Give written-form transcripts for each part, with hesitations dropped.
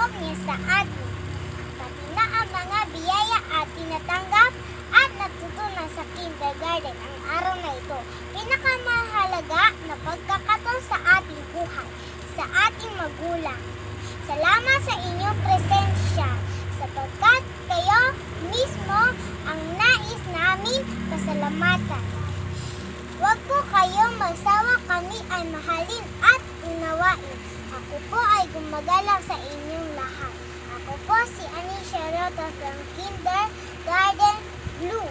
pinagkaloob niya sa atin. Pati na ang mga biyaya at tinatanggap at natutunan sa kindergarten ang araw na ito. Pinakamahalaga na pagkakataon sa ating buhay, sa ating magulang. Salamat sa inyong presensya sapagkat kayo mismo ang nais namin pasalamatan. Huwag po kayong magsawa, kami ay mahalin at unawain. Ako po ay gumagalang sa inyong lahat. Ako po si Anisha Rota from Kindergarten Blue.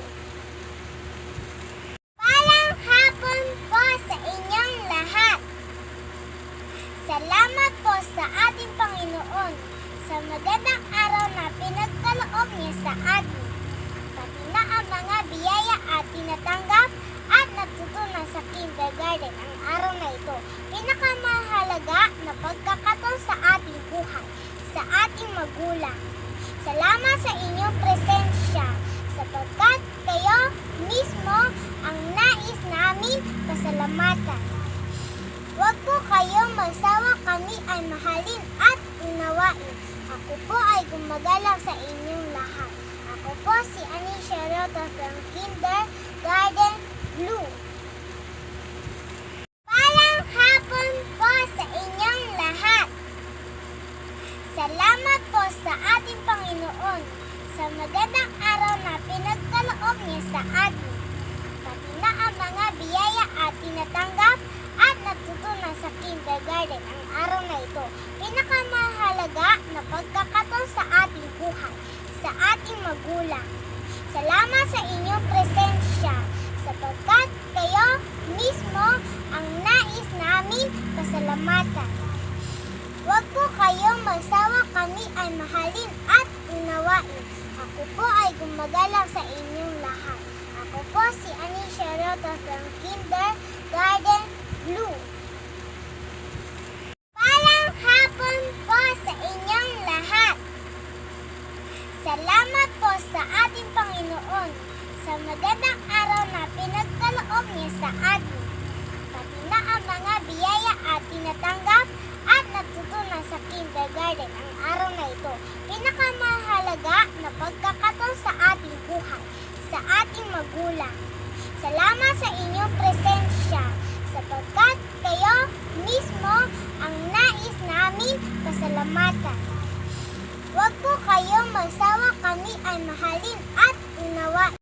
Palang hapon po sa inyong lahat. Salamat po sa ating Panginoon sa magandang araw na pinagkaloob niya sa atin. Pati na ang mga biyaya at tinatanggap at natutunan sa kindergarten ang araw na ito. Pinakamahalaga na pagkakataon sa ating buhay, sa ating magulang. Salamat sa inyong presensya sapagkat kayo mismo ang nais namin pasalamatan. Huwag po kayong magsawa, kami ay mahalin at unawain. Ako po ay gumagalang sa inyong lahat. Ako po si Anisha Rota from Kindergarten Blue. Palang hapon po sa inyong lahat. Salamat po sa ating Panginoon sa magandang araw na pinagkaloob niya sa atin. Pati na ang mga biyaya at tinatanggap at natutunan sa kindergarten ang araw na ito. Pinakamahalaga na pagkakataon sa ating buhay, sa ating magulang. Salamat sa inyong presensya sapagkat kayo mismo ang nais namin pasalamatan. Huwag po kayong magsawa, kami ay mahalin at unawain. Ako po ay gumagalang sa inyong lahat. Ako po si Anisha Rota from Kindergarten Blue. Palang hapon po sa inyong lahat. Salamat po sa ating Panginoon sa magandang araw na pinagkaloob niya sa atin. Pati na ang mga biyaya at tinatanggap at natutunan sa kindergarten ang araw na ito. Pinakamahalaga na pagkakataon sa ating buhay, sa ating magulang. Salamat sa inyong presensya sapagkat kayo mismo ang nais namin pasalamatan. Huwag po kayong magsawa, kami ay mahalin at unawain.